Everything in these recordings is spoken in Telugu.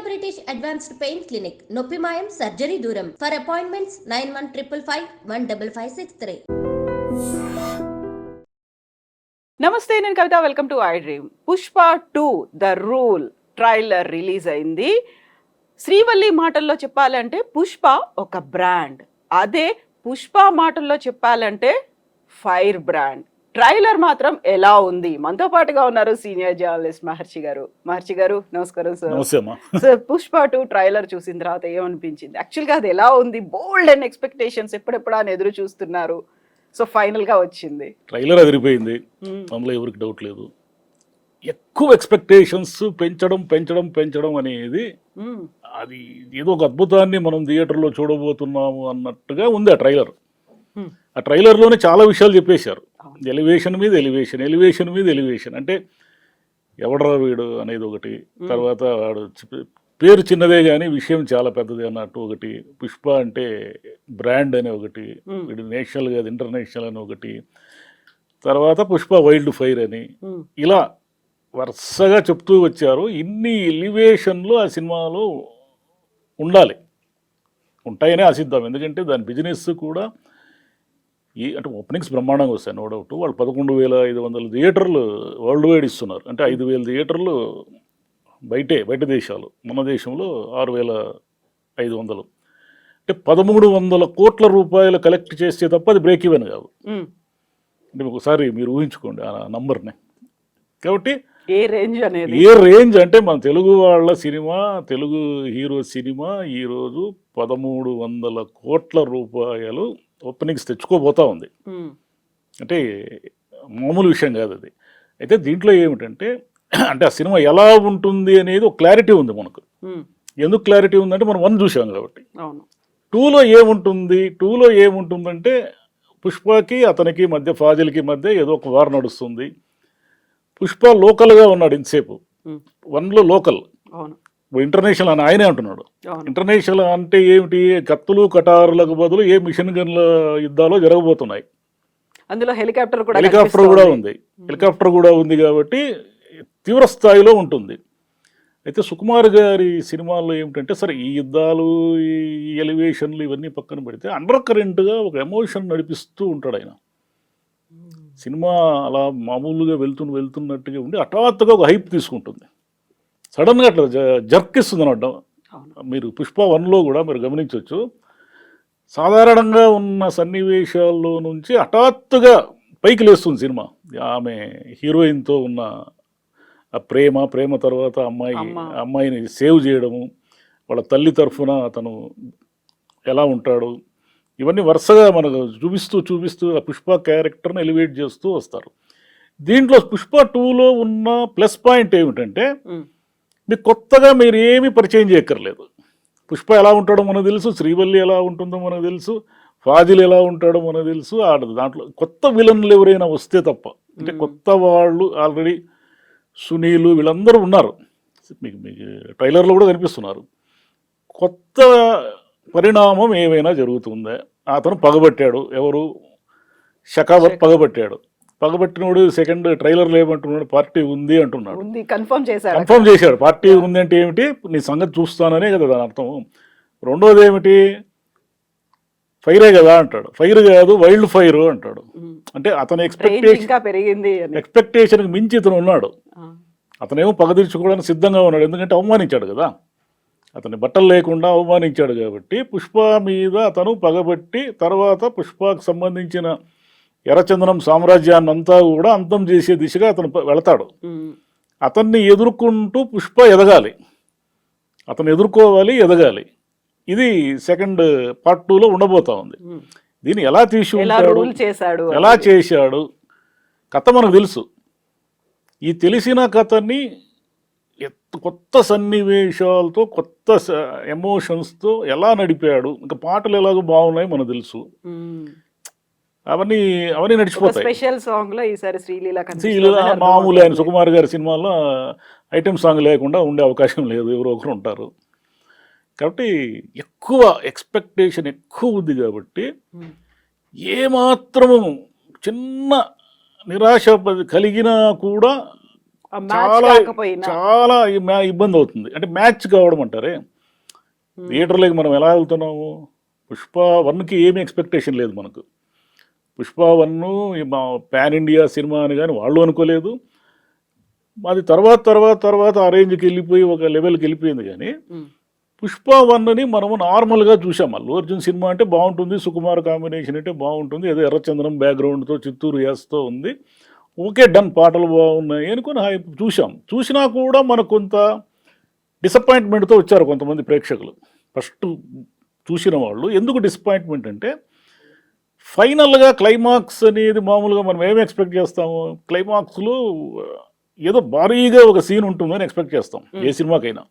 British Advanced Pain Clinic, నొప్పి మాయం సర్జరీ దూరం. For appointments 9155515563. నమస్తే, నేను Kavitha. Welcome to I dream. Pushpa 2 the rule trailer release అయింది. శ్రీవల్లి మాటల్లో చెప్పాలంటే పుష్ప ఒక బ్రాండ్, అదే పుష్ప మాటల్లో చెప్పాలంటే ఫైర్ బ్రాండ్. ట్రైలర్ మాత్రం ఎలా ఉంది? మనతో పాటుగా ఉన్నారు సీనియర్ జర్నలిస్ట్ మహర్షి గారు. నమస్కారం సార్. సార్, పుష్ప 2 ట్రైలర్ చూసిన తర్వాత ఏమనిపించింది? యాక్చువల్గా అది ఎలా ఉంది? బోల్డ్ అండ్ ఎక్స్పెక్టేషన్స్ ఎప్పుడెప్పుడా అని ఎదురు చూస్తున్నారు. సో ఫైనల్ గా వచ్చింది. ట్రైలర్ అదిరిపోయింది, అందులో ఎవరికి డౌట్ లేదు. ఎక్కువ ఎక్స్పెక్టేషన్స్ పెంచడం అనేది అది ఏదో ఒక అద్భుతాన్ని మనం థియేటర్లో చూడబోతున్నాము అన్నట్టుగా ఉంది ఆ ట్రైలర్. ఆ ట్రైలర్లోనే చాలా విషయాలు చెప్పేశారు. ఎలివేషన్ మీద ఎలివేషన్ అంటే ఎవడరా వీడు అనేది ఒకటి, తర్వాత వాడు పేరు చిన్నదే కానీ విషయం చాలా పెద్దది అన్నట్టు ఒకటి, పుష్ప అంటే బ్రాండ్ అనే ఒకటి, వీడు నేషనల్ కాదు ఇంటర్నేషనల్ అని ఒకటి, తర్వాత పుష్ప వైల్డ్ ఫైర్ అని, ఇలా వరుసగా చెప్తూ వచ్చారు. ఇన్ని ఎలివేషన్లు ఆ సినిమాలో ఉండాలి, ఉంటాయనే ఆశిద్దాం. ఎందుకంటే దాని బిజినెస్ కూడా అంటే ఓపెనింగ్స్ బ్రహ్మాండంగా వస్తాయి, నో డౌట్. వాళ్ళు 11,500 థియేటర్లు వరల్డ్ వైడ్ ఇస్తున్నారు. అంటే 5,000 థియేటర్లు బయట దేశాలు, మన దేశంలో 6,500. అంటే 1,300 కోట్ల రూపాయలు కలెక్ట్ చేస్తే తప్ప అది బ్రేక్ ఈవెన్ కాదు. అంటే ఒకసారి మీరు ఊహించుకోండి ఆ నంబర్ని. కాబట్టి ఏ రేంజ్ అంటే మన తెలుగు వాళ్ళ సినిమా, తెలుగు హీరో సినిమా ఈరోజు 1,300 కోట్ల రూపాయలు ఓపెనింగ్స్ తెచ్చుకోబోతా ఉంది. అంటే మామూలు విషయం కాదు అది. అయితే దీంట్లో ఏమిటంటే, అంటే ఆ సినిమా ఎలా ఉంటుంది అనేది ఒక క్లారిటీ ఉంది మనకు. ఎందుకు క్లారిటీ ఉందంటే మనం 1 చూసాం కాబట్టి. 2లో ఏముంటుందంటే పుష్పకి అతనికి మధ్య, ఫాజిల్కి మధ్య ఏదో ఒక వార్ నడుస్తుంది. పుష్ప లోకల్గా ఉన్నాడు ఇంతసేపు. 1లో లోకల్, ఇంటర్నేషనల్ అని ఆయనే అంటున్నాడు. ఇంటర్నేషనల్ అంటే ఏమిటి? కత్తులు కటారులకు బదులు ఏ మిషన్ గన్ల యుద్ధాలు జరగబోతున్నాయి. అందులో హెలికాప్టర్ కూడా ఉంది కాబట్టి తీవ్ర స్థాయిలో ఉంటుంది. అయితే సుకుమార్ గారి సినిమాల్లో ఏమిటంటే, సరే ఈ యుద్ధాలు, ఈ ఎలివేషన్లు ఇవన్నీ పక్కన పెడితే అండర్ కరెంట్గా ఒక ఎమోషన్ నడిపిస్తూ ఉంటాడు ఆయన. సినిమా అలా మామూలుగా వెళ్తున్నట్టుగా ఉండి హఠాత్తుగా ఒక హైప్ తీసుకుంటుంది, సడన్గా అట్లా జర్క్ ఇస్తుంది అన్నమాట. మీరు పుష్ప 1లో కూడా మీరు గమనించవచ్చు, సాధారణంగా ఉన్న సన్నివేశాల్లో నుంచి హఠాత్తుగా పైకి లేస్తుంది సినిమా. ఆమె హీరోయిన్తో ఉన్న ఆ ప్రేమ తర్వాత అమ్మాయిని సేవ్ చేయడము, వాళ్ళ తల్లి తరఫున అతను ఎలా ఉంటాడు, ఇవన్నీ వరుసగా మనకు చూపిస్తూ ఆ పుష్ప క్యారెక్టర్ని ఎలివేట్ చేస్తూ వస్తారు. దీంట్లో పుష్ప 2లో ఉన్న ప్లస్ పాయింట్ ఏమిటంటే, మీకు కొత్తగా మీరు ఏమీ పరిచయం చేయక్కర్లేదు. పుష్ప ఎలా ఉంటాడో మనకు తెలుసు, శ్రీవల్లి ఎలా ఉంటుందో మనకు తెలుసు, ఫాజిల్ ఎలా ఉంటాడో మనకు తెలుసు. దాంట్లో కొత్త విలన్లు ఎవరైనా వస్తే తప్ప, అంటే కొత్త వాళ్ళు ఆల్రెడీ సునీలు వీళ్ళందరూ ఉన్నారు, మీకు ట్రైలర్లో కూడా కనిపిస్తున్నారు. కొత్త పరిణామం ఏమైనా జరుగుతుందా? అతను పగబట్టాడు, ఎవరు? షకావత్ పగబట్టినోడు సెకండ్ ట్రైలర్లో ఏమంటున్నాడు? పార్టీ ఉంది అంటున్నాడు. కన్ఫర్మ్ చేశాడు. పార్టీ ఉంది అంటే ఏమిటి? నీ సంగతి చూస్తాననే కదా దాని అర్థం. రెండోది ఏమిటి? ఫైరే కదా అంటాడు. ఫైర్ కాదు, వైల్డ్ ఫైర్ అంటాడు. అంటే అతని ఎక్స్పెక్టేషన్కి మించి ఇతను ఉన్నాడు. అతనేమో పగ తీర్చుకోవడానికి సిద్ధంగా ఉన్నాడు, ఎందుకంటే అవమానించాడు కదా, అతని బట్టలు లేకుండా అవమానించాడు కాబట్టి. పుష్ప మీద అతను పగబట్టి తర్వాత పుష్పకు సంబంధించిన ఎర్రచందనం సామ్రాజ్యాన్ని అంతా కూడా అంతం చేసే దిశగా అతను వెళతాడు. అతన్ని ఎదుర్కొంటూ పుష్ప ఎదగాలి, అతను ఎదగాలి. ఇది సెకండ్ పార్ట్ 2లో ఉండబోతా ఉంది. దీన్ని ఎలా ఎలా చేశాడు కథ మనకు తెలుసు. ఈ తెలిసిన కథని కొత్త సన్నివేశాలతో, కొత్త ఎమోషన్స్తో ఎలా నడిపాడు. ఇంకా పాటలు ఎలాగో బాగున్నాయి మనకు తెలుసు. అవన్నీ నడిచిపోతాయి. స్పెషల్ సాంగ్ లో ఈసారి శ్రీలీల మామూలు ఆయన సుకుమార్ గారి సినిమాలో ఐటెం సాంగ్ లేకుండా ఉండే అవకాశం లేదు, ఎవరో ఒకరు ఉంటారు. కాబట్టి ఎక్కువ ఎక్స్పెక్టేషన్ ఎక్కువ ఉంది కాబట్టి ఏమాత్రము చిన్న నిరాశ కలిగినా కూడా ఆ మ్యాచ్ చాలా కాకపోయినా చాలా ఇబ్బంది అవుతుంది. అంటే మ్యాచ్ కావడం అంటారే, థియేటర్లోకి మనం ఎలా వెళ్తున్నాము? పుష్ప 1కి ఏమీ ఎక్స్పెక్టేషన్ లేదు మనకు. పుష్ప 1 పాన్ ఇండియా సినిమా అని కానీ వాళ్ళు అనుకోలేదు. అది తర్వాత ఆ రేంజ్కి వెళ్ళిపోయి ఒక లెవెల్కి వెళ్ళిపోయింది. కానీ పుష్ప 1ని మనము నార్మల్గా చూసాం. అల్లు అర్జున్ సినిమా అంటే బాగుంటుంది, సుకుమార్ కాంబినేషన్ అంటే బాగుంటుంది, ఏదో ఎర్రచంద్రం బ్యాక్గ్రౌండ్తో చిత్తూరు యాస్తో ఉంది, ఓకే డన్, పాటలు బాగున్నాయి అనుకుని చూసాం. చూసినా కూడా మనకు కొంత డిసప్పాయింట్మెంట్తో వచ్చారు కొంతమంది ప్రేక్షకులు. ఫస్ట్ చూసిన వాళ్ళు ఎందుకు డిసప్పాయింట్మెంట్ అంటే, ఫైనల్గా క్లైమాక్స్ అనేది మామూలుగా మనం ఏమి ఎక్స్పెక్ట్ చేస్తాము? క్లైమాక్స్లో ఏదో భారీగా ఒక సీన్ ఉంటుందని ఎక్స్పెక్ట్ చేస్తాం ఏ సినిమాకైనా.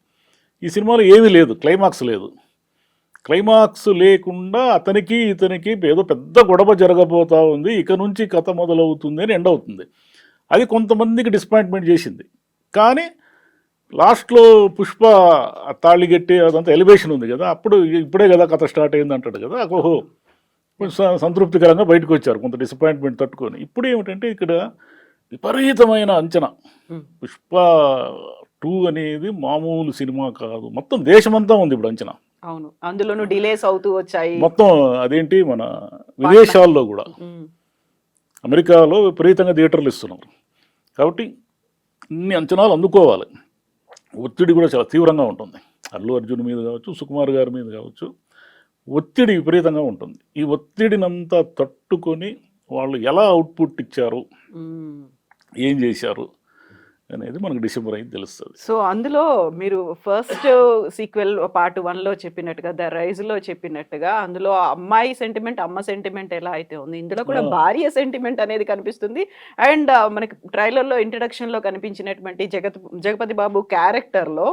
ఈ సినిమాలో ఏమీ లేదు, క్లైమాక్స్ లేదు. క్లైమాక్స్ లేకుండా అతనికి ఇతనికి ఏదో పెద్ద గొడవ జరగబోతా ఉంది, ఇక నుంచి కథ మొదలవుతుంది అని ఎండ్ అవుతుంది. అది కొంతమందికి డిసప్పాయింట్మెంట్ చేసింది. కానీ లాస్ట్లో పుష్ప తాళిగట్టి అదంతా ఎలివేషన్ ఉంది కదా, ఇప్పుడే కదా కథ స్టార్ట్ అయింది అంటాడు కదా, ఓహో కొంచెం సంతృప్తికరంగా బయటకు వచ్చారు కొంత డిసప్పాయింట్మెంట్ తట్టుకొని. ఇప్పుడు ఏమిటంటే ఇక్కడ విపరీతమైన అంచనా. పుష్ప 2 అనేది మామూలు సినిమా కాదు, మొత్తం దేశమంతా ఉంది ఇప్పుడు అంచనా. అవును, అందులోనూ డిలేస్ అవుతూ వచ్చాయి మొత్తం. అదేంటి మన విదేశాల్లో కూడా, అమెరికాలో విపరీతంగా థియేటర్లు ఇస్తున్నారు. కాబట్టి ఇన్ని అంచనాలు అందుకోవాలి. ఒత్తిడి కూడా చాలా తీవ్రంగా ఉంటుంది. అల్లు అర్జున్ మీద కావచ్చు, సుకుమార్ గారి మీద కావచ్చు, ఒత్తిడి విపరీతంగా ఉంటుంది. ఈ ఒత్తిడినంతా తట్టుకొని వాళ్ళు ఎలా అవుట్పుట్ ఇచ్చారు, ఏం చేశారు అనేది మనకు డిసెంబర్ అయితే తెలుస్తుంది. సో అందులో మీరు ఫస్ట్ సీక్వెల్ పార్ట్ 1లో చెప్పినట్టుగా, ద రైజ్లో చెప్పినట్టుగా, అందులో అమ్మాయి సెంటిమెంట్, అమ్మ సెంటిమెంట్ ఎలా అయితే ఉంది, ఇందులో కూడా భార్య సెంటిమెంట్ అనేది కనిపిస్తుంది. అండ్ మనకి ట్రైలర్లో ఇంట్రడక్షన్లో కనిపించినటువంటి జగపతి బాబు క్యారెక్టర్లో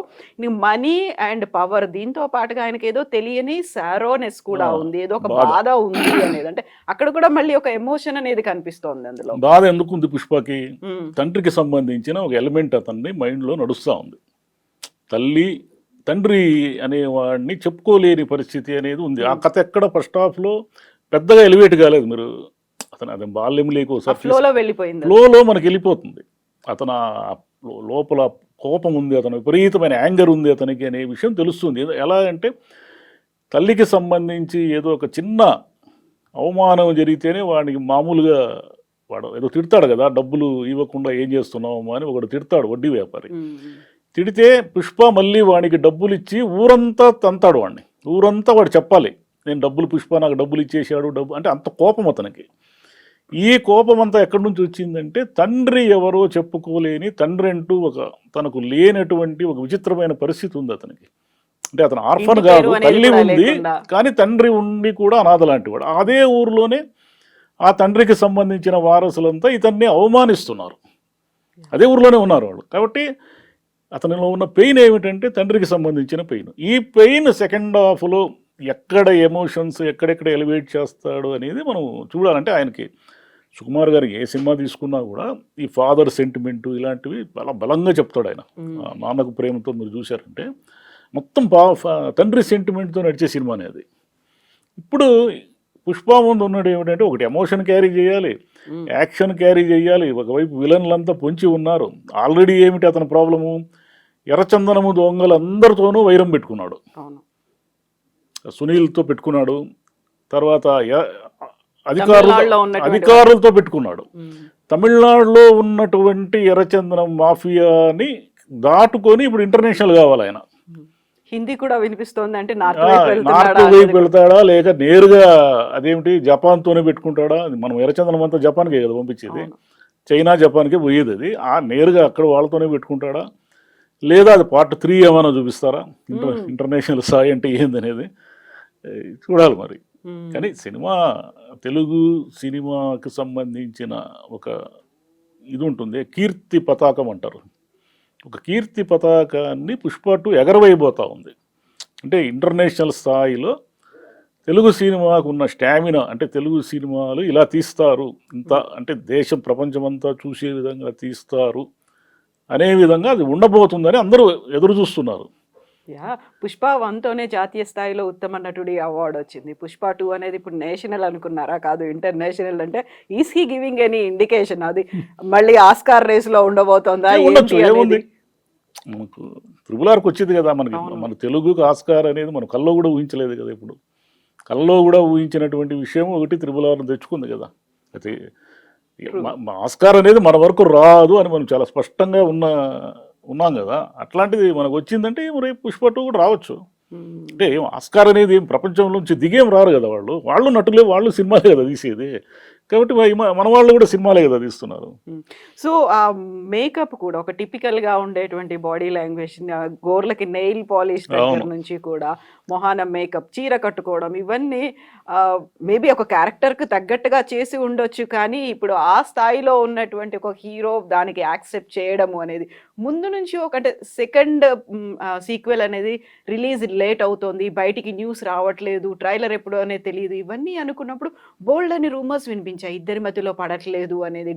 మనీ అండ్ పవర్, దీంతో పాటుగా ఆయనకి ఏదో తెలియని సారోనెస్ కూడా ఉంది, ఏదో ఒక బాధ ఉంది అనేది. అంటే అక్కడ కూడా మళ్ళీ ఒక ఎమోషన్ అనేది కనిపిస్తోంది. అందులో బాధ ఎందుకు ఉంది పుష్పకి? తండ్రికి సంబంధించిన ఒక ఎలిమెంట్ అతన్ని మైండ్లో నడుస్తూ ఉంది. తండ్రి అనేవాడిని చెప్పుకోలేని పరిస్థితి అనేది ఉంది. ఆ కథ ఎక్కడ ఫస్ట్ హాఫ్లో పెద్దగా ఎలివేట్ కాలేదు. మీరు అదే బాల్యం లేకోసారి ఫ్లోలో మనకి వెళ్ళిపోతుంది. అతను లోపల కోపం ఉంది, అతను విపరీతమైన యాంగర్ ఉంది అతనికి అనే విషయం తెలుస్తుంది. ఎలా అంటే తల్లికి సంబంధించి ఏదో ఒక చిన్న అవమానం జరిగితేనే వాడికి మామూలుగా వాడు ఏదో తిడతాడు కదా, డబ్బులు ఇవ్వకుండా ఏం చేస్తున్నావు అని ఒకడు తిడతాడు, వడ్డీ వ్యాపారి. తిడితే పుష్ప మళ్ళీ వాడికి డబ్బులు ఇచ్చి ఊరంతా తంతాడు వాడిని. ఊరంతా వాడు చెప్పాలి, నేను డబ్బులు, పుష్ప నాకు డబ్బులు ఇచ్చేసాడు, అంటే అంత కోపం అతనికి. ఈ కోపం అంతా ఎక్కడి నుంచి వచ్చిందంటే, తండ్రి ఎవరో చెప్పుకోలేని, తండ్రి అంటూ తనకు లేనటువంటి ఒక విచిత్రమైన పరిస్థితి ఉంది అతనికి. అంటే అతను ఆర్ఫన్ కాదు, తల్లి ఉంది కానీ తండ్రి ఉండి కూడా అనాథ లాంటి వాడు. అదే ఊరిలోనే ఆ తండ్రికి సంబంధించిన వారసులంతా ఇతన్ని అవమానిస్తున్నారు, అదే ఊరిలోనే ఉన్నారు వాళ్ళు. కాబట్టి అతనిలో ఉన్న పెయిన్ ఏమిటంటే తండ్రికి సంబంధించిన పెయిన్. ఈ పెయిన్ సెకండ్ హాఫ్లో ఎక్కడ ఎమోషన్స్ ఎక్కడెక్కడ ఎలివేట్ చేస్తాడు అనేది మనం చూడాలంటే, ఆయనకి సుకుమార్ గారికి ఏ సినిమా తీసుకున్నా కూడా ఈ ఫాదర్ సెంటిమెంటు ఇలాంటివి చాలా బలంగా చెప్తాడు ఆయన. నాన్నకు ప్రేమతో మీరు చూశారంటే మొత్తం తండ్రి సెంటిమెంట్తో నడిచే సినిమా అనేది. ఇప్పుడు పుష్ప ముందు ఉన్నది ఏమిటంటే, ఒకటి ఎమోషన్ క్యారీ చేయాలి, యాక్షన్ క్యారీ చేయాలి, ఒకవైపు విలన్లంతా పొంచి ఉన్నారు. ఆల్రెడీ ఏమిటి అతని ప్రాబ్లము, ఎర్రచందనము దొంగలు అందరితోనూ వైరం పెట్టుకున్నాడు, సునీల్తో పెట్టుకున్నాడు, తర్వాత అధికారులతో పెట్టుకున్నాడు. తమిళనాడులో ఉన్నటువంటి ఎర్రచందనం మాఫియాని దాటుకొని ఇప్పుడు ఇంటర్నేషనల్ కావాలి ఆయన. హిందీ కూడా వినిపిస్తోంది, అంటే నార్త్ వైపు వెళ్తాడా లేక నేరుగా అదేమిటి జపాన్తోనే పెట్టుకుంటాడా? మనం ఎర్రచందనం అంతా జపాన్కే కదా పంపించేది, చైనా జపాన్కే పోయేది. అది నేరుగా అక్కడ వాళ్ళతోనే పెట్టుకుంటాడా, లేదా అది పార్ట్ 3 ఏమైనా చూపిస్తారా? ఇంటర్నేషనల్ స్థాయి అంటే ఏందనేది చూడాలి మరి. కానీ సినిమా, తెలుగు సినిమాకి సంబంధించిన ఒక ఇది ఉంటుంది, కీర్తి పతాకం అంటారు. ఒక కీర్తి పతాకాన్ని పుష్ప 2 ఎగరవైపోతూ ఉంది. అంటే ఇంటర్నేషనల్ స్థాయిలో తెలుగు సినిమాకు ఉన్న స్టామినా, అంటే తెలుగు సినిమాలు ఇలా తీస్తారు, ఇంత అంటే దేశం ప్రపంచమంతా చూసే విధంగా తీస్తారు అనే విధంగా అది ఉండబోతుందని అందరూ ఎదురు చూస్తున్నారు. యా పుష్ప 1తోనే జాతీయ స్థాయిలో ఉత్తమ నటుడి అవార్డు వచ్చింది. పుష్ప 2 అనేది ఇప్పుడు నేషనల్ అనుకున్నారా? కాదు, ఇంటర్నేషనల్. అంటే is he giving any indication అది మళ్ళీ ఆస్కార్ రేస్ లో ఉండబోతోందా? ఉండొచ్చు, ఏముంది, మనకు త్రిబుల్ వచ్చింది కదా మనకి. మన తెలుగుకు ఆస్కార్ అనేది మనం కల్లో కూడా ఊహించలేదు కదా. ఇప్పుడు కల్లో కూడా ఊహించినటువంటి విషయం ఒకటి త్రిబుల్ తెచ్చుకుంది కదా. అయితే ఆస్కార్ అనేది మన వరకు రాదు అని మనం చాలా స్పష్టంగా ఉన్నాం కదా. అట్లాంటిది మనకు వచ్చిందంటే రేపు పుష్ప 2 కూడా రావచ్చు. అంటే ఆస్కార్ అనేది ప్రపంచంలోంచి దిగేం రారు కదా. వాళ్ళు నటులే, వాళ్ళు సినిమాలే కదా తీసేది. కాబట్టి మన వాళ్ళు కూడా సినిమాలే కదా తీస్తున్నారు. సో ఆ మేకప్ కూడా ఒక టిపికల్ గా ఉండేటువంటి బాడీ లాంగ్వేజ్, గోర్లకి నెయిల్ పాలిష్ దగ్గర నుంచి కూడా మొహాన మేకప్, చీర కట్టుకోవడం, ఇవన్నీ మేబీ ఒక క్యారెక్టర్ కు తగ్గట్టుగా చేసి ఉండొచ్చు. కానీ ఇప్పుడు ఆ స్థాయిలో ఉన్నటువంటి ఒక హీరో దానికి యాక్సెప్ట్ చేయడము అనేది ముందు నుంచి అంటే సెకండ్ సీక్వెల్ అనేది రిలీజ్ లేట్ అవుతోంది, బయటికి న్యూస్ రావట్లేదు, ట్రైలర్ ఎప్పుడు అనేది తెలియదు, ఇవన్నీ అనుకున్నప్పుడు బోల్డ్ అని రూమర్స్ వినిపించాయి. ఇద్దరి మధ్యలో పడట్లేదు అనేది,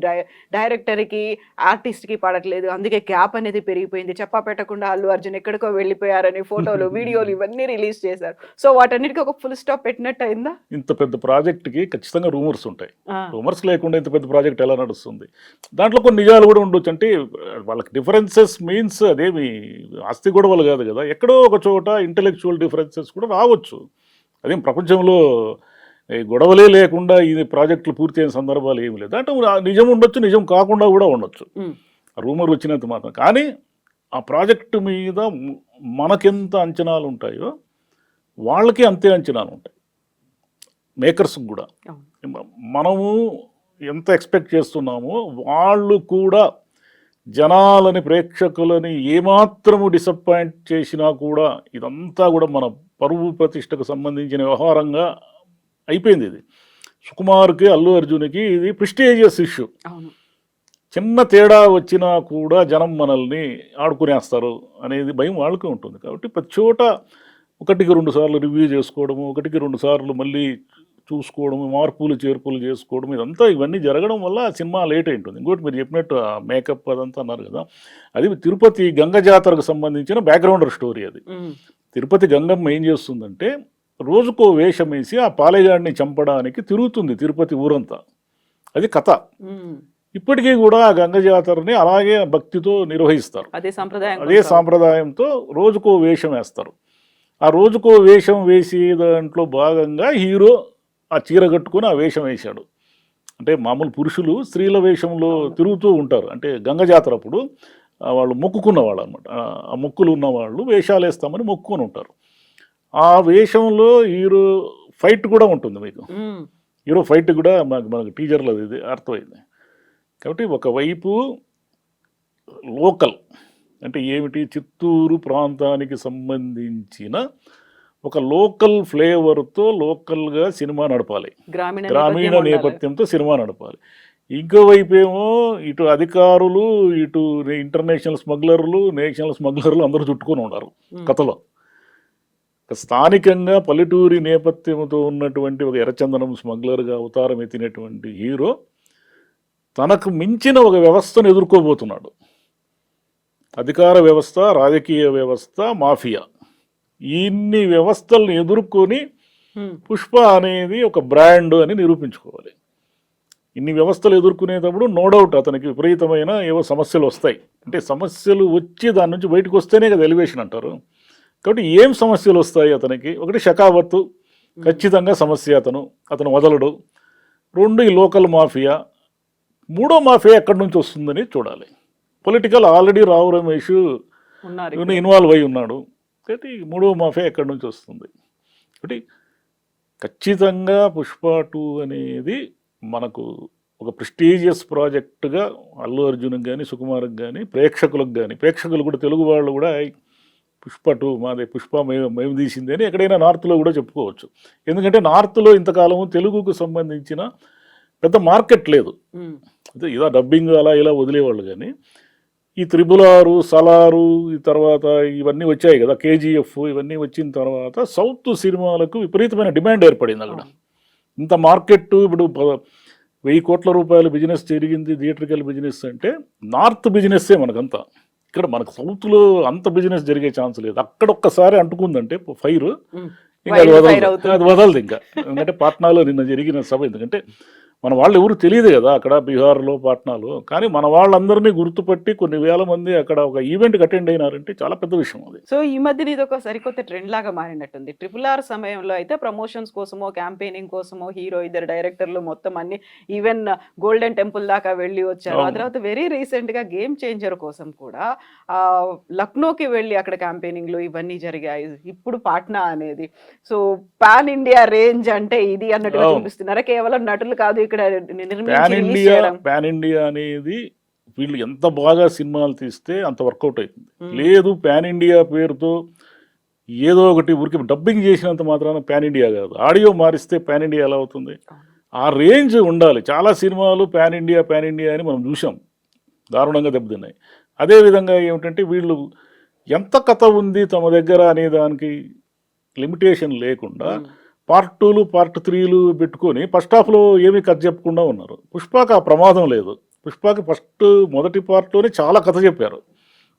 డైరెక్టర్కి ఆర్టిస్ట్కి పడట్లేదు, అందుకే గ్యాప్ అనేది పెరిగిపోయింది, చెప్పా పెట్టకుండా అల్లు అర్జున్ ఎక్కడికో వెళ్ళిపోయారని ఫోటోలు వీడియోలు ఇవన్నీ రిలీజ్ చేశారు. సో వాటన్నిటికీ ఒక ఫుల్ స్టాప్ పెట్టినట్టు అయిందా? ఇంత పెద్ద ప్రాజెక్ట్కి ఖచ్చితంగా రూమర్స్ ఉంటాయి. రూమర్స్ లేకుండా ఇంత పెద్ద ప్రాజెక్ట్ ఎలా నడుస్తుంది? దాంట్లో కొన్ని నిజాలు కూడా ఉండొచ్చు. అంటే వాళ్ళకి డిఫరెన్సెస్ మీన్స్ అదేమి ఆస్తి గొడవలు కాదు కదా. ఎక్కడో ఒక చోట ఇంటెలెక్చువల్ డిఫరెన్సెస్ కూడా రావచ్చు. అదేం ప్రపంచంలో గొడవలే లేకుండా ఈ ప్రాజెక్టులు పూర్తి అయిన సందర్భాలు ఏమి లేదు. అంటే నిజం ఉండొచ్చు, నిజం కాకుండా కూడా ఉండొచ్చు, రూమర్ వచ్చినంత మాత్రం. కానీ ఆ ప్రాజెక్టు మీద మనకెంత అంచనాలు ఉంటాయో వాళ్ళకి అంతే అంచనాలు ఉంటాయి, మేకర్స్కి కూడా. మనము ఎంత ఎక్స్పెక్ట్ చేస్తున్నామో వాళ్ళు కూడా జనాలని, ప్రేక్షకులని ఏమాత్రము డిసప్పాయింట్ చేసినా కూడా ఇదంతా కూడా మన పరువు ప్రతిష్టకు సంబంధించిన వ్యవహారంగా అయిపోయింది. ఇది సుకుమార్కి, అల్లు అర్జున్కి ఇది ప్రెస్టీజియస్ ఇష్యూ. చిన్న తేడా వచ్చినా కూడా జనం మనల్ని ఆడుకునేస్తారు అనేది భయం వాళ్ళకి ఉంటుంది. కాబట్టి ప్రతి చోట 1-2 సార్లు రివ్యూ చేసుకోవడము, 1-2 సార్లు మళ్ళీ చూసుకోవడము, మార్పులు చేర్పులు చేసుకోవడం, ఇవన్నీ జరగడం వల్ల సినిమా లేట్ అయి ఉంటుంది. ఇంకోటి మీరు చెప్పినట్టు ఆ మేకప్ అదంతా అన్నారు కదా, అది తిరుపతి గంగ జాతరకు సంబంధించిన బ్యాక్గ్రౌండర్ స్టోరీ. అది తిరుపతి గంగమ్మ ఏం చేస్తుందంటే రోజుకో వేషం వేసి ఆ పాలెగాడిని చంపడానికి తిరుగుతుంది తిరుపతి ఊరంతా. అది కథ. ఇప్పటికీ కూడా ఆ గంగ జాతరని అలాగే భక్తితో నిర్వహిస్తారు. అదే సాంప్రదాయంతో రోజుకో వేషం వేస్తారు. ఆ రోజుకో వేషం వేసి దాంట్లో భాగంగా హీరో ఆ చీర కట్టుకుని ఆ వేషం వేశాడు. అంటే మామూలు పురుషులు స్త్రీల వేషంలో తిరుగుతూ ఉంటారు. అంటే గంగ జాతర అప్పుడు వాళ్ళు మొక్కుకున్న వాళ్ళు అనమాట. ఆ మొక్కులు ఉన్న వాళ్ళు వేషాలు వేస్తామని మొక్కుకొని ఉంటారు. ఆ వేషంలో హీరో ఫైట్ కూడా ఉంటుంది. మీకు హీరో ఫైట్ కూడా మనకు టీజర్లో ఇది అర్థమైంది. కాబట్టి ఒకవైపు లోకల్ అంటే ఏమిటి, చిత్తూరు ప్రాంతానికి సంబంధించిన ఒక లోకల్ ఫ్లేవర్తో లోకల్గా సినిమా నడపాలి, గ్రామీణ నేపథ్యంతో సినిమా నడపాలి. ఇంకోవైపు ఏమో ఇటు అధికారులు, ఇటు ఇంటర్నేషనల్ స్మగ్లర్లు, నేషనల్ స్మగ్లర్లు అందరూ చుట్టుకొని ఉన్నారు కథలో. స్థానికంగా పల్లెటూరి నేపథ్యంతో ఉన్నటువంటి ఒక ఎర్రచందనం స్మగ్లర్గా అవతారం ఎత్తినటువంటి హీరో తనకు మించిన ఒక వ్యవస్థను ఎదుర్కోబోతున్నాడు. అధికార వ్యవస్థ, రాజకీయ వ్యవస్థ, మాఫియా, ఇన్ని వ్యవస్థలను ఎదుర్కొని పుష్ప అనేది ఒక బ్రాండ్ అని నిరూపించుకోవాలి. ఇన్ని వ్యవస్థలు ఎదుర్కొనేటప్పుడు నో డౌట్ అతనికి విపరీతమైన ఏవో సమస్యలు వస్తాయి. అంటే సమస్యలు వచ్చి దాని నుంచి బయటకు వస్తేనే కదా ఎలివేషన్ అంటారు. కాబట్టి ఏం సమస్యలు వస్తాయి అతనికి? ఒకటి షకావత్తు, ఖచ్చితంగా సమస్య, అతను వదలడు. 2 ఈ లోకల్ మాఫియా. 3వ మాఫియా ఎక్కడి నుంచి వస్తుందని చూడాలి. Political already Rao Ramesh involve అయి ఉన్నాడు. కాబట్టి 3వ మాఫియా ఎక్కడి నుంచి వస్తుంది? కాబట్టి ఖచ్చితంగా పుష్ప 2 అనేది మనకు ఒక ప్రెస్టీజియస్ ప్రాజెక్టుగా అల్లు అర్జున్కి కానీ, సుకుమార్కి కానీ, ప్రేక్షకులు కూడా, తెలుగు వాళ్ళు కూడా పుష్ప 2 మాదే, పుష్ప మేము తీసింది అని ఎక్కడైనా నార్త్లో కూడా చెప్పుకోవచ్చు. ఎందుకంటే నార్త్లో ఇంతకాలము తెలుగుకు సంబంధించిన పెద్ద మార్కెట్ లేదు. అదే ఇలా డబ్బింగ్ అలా ఇలా వదిలేవాళ్ళు. కానీ ఈ 666, సలారు, ఈ తర్వాత ఇవన్నీ వచ్చాయి కదా, KGF, ఇవన్నీ వచ్చిన తర్వాత సౌత్ సినిమాలకు విపరీతమైన డిమాండ్ ఏర్పడింది అక్కడ. ఇంత మార్కెట్ ఇప్పుడు 1000 కోట్ల రూపాయల బిజినెస్ జరిగింది థియేట్రికల్ బిజినెస్ అంటే నార్త్ బిజినెస్సే మనకంతా. ఇక్కడ మనకు సౌత్లో అంత బిజినెస్ జరిగే ఛాన్స్ లేదు. అక్కడ ఒక్కసారి అంటుకుందంటే ఫైర్ ఇంకా అది వదలదు, అది వదలదు ఇంకా. ఎందుకంటే పాట్నాలో నిన్న జరిగిన సభ, ఎందుకంటే మన వాళ్ళు ఎవరు తెలియదు కదా అక్కడ బీహార్లో పాట్నాలో, కానీ మన వాళ్ళందరినీ గుర్తుపట్టి కొన్ని వేల మంది అక్కడ ఒక ఈవెంట్కి అటెండ్ అయినారంటే చాలా పెద్ద విషయం అది. సో ఈ మధ్యన ఇది ఒక సరికొత్త ట్రెండ్ లాగా మారినట్టుంది. RRR సమయంలో అయితే ప్రమోషన్స్ కోసమో క్యాంపెయినింగ్ కోసమో హీరో, ఇద్దరు డైరెక్టర్లు మొత్తం అన్ని ఈవెన్ గోల్డెన్ టెంపుల్ దాకా వెళ్ళి వచ్చారు. ఆ తర్వాత వెరీ రీసెంట్ గా గేమ్ చేంజర్ కోసం కూడా లక్నోకి వెళ్ళి అక్కడ క్యాంపెయినింగ్లు ఇవన్నీ జరిగాయి. ఇప్పుడు పాట్నా అనేది సో పాన్ ఇండియా రేంజ్ అంటే ఇది అన్నట్టుగా చూపిస్తున్నారా? కేవలం నటులు కాదు ఇక్కడ పాన్ ఇండియా అనేది వీళ్ళు ఎంత బాగా సినిమాలు తీస్తే అంత వర్కౌట్ అవుతుంది. లేదు పాన్ ఇండియా పేరుతో ఏదో ఒకటి ఊరికి డబ్బింగ్ చేసినంత మాత్రాన పాన్ ఇండియా కాదు. ఆడియో మారిస్తే పాన్ ఇండియా ఎలా అవుతుంది? ఆ రేంజ్ ఉండాలి. చాలా సినిమాలు పాన్ ఇండియా అని మనం చూసాం, దారుణంగా దెబ్బతిన్నాయి. అదేవిధంగా ఏమిటంటే వీళ్ళు ఎంత కథ ఉంది తమ దగ్గర అనే దానికి లిమిటేషన్ లేకుండా పార్ట్ 2లు పార్ట్ 3లు పెట్టుకొని ఫస్ట్ హాఫ్లో ఏమీ కథ చెప్పకుండా ఉన్నారు. పుష్పకి ఆ ప్రమాదం లేదు. పుష్పకి మొదటి పార్ట్లోనే చాలా కథ చెప్పారు.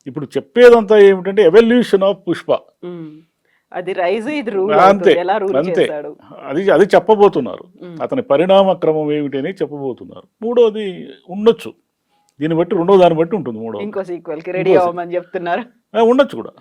ఇప్పుడు చెప్పేదంతా ఏమిటంటే ఎవల్యూషన్ ఆఫ్ పుష్ప, అది రైజ్, ఇది రూల్, అంతే అంతే. అది చెప్పబోతున్నారు. అతని పరిణామ క్రమం ఏమిటని చెప్పబోతున్నారు. మూడోది ఉండొచ్చు, దీన్ని బట్టి రెండో దాన్ని బట్టి ఉంటుంది. మూడో ఇంకో సీక్వెల్ కి రెడీ అవ్వమని చెప్తున్నారు, ఉండొచ్చు కూడా.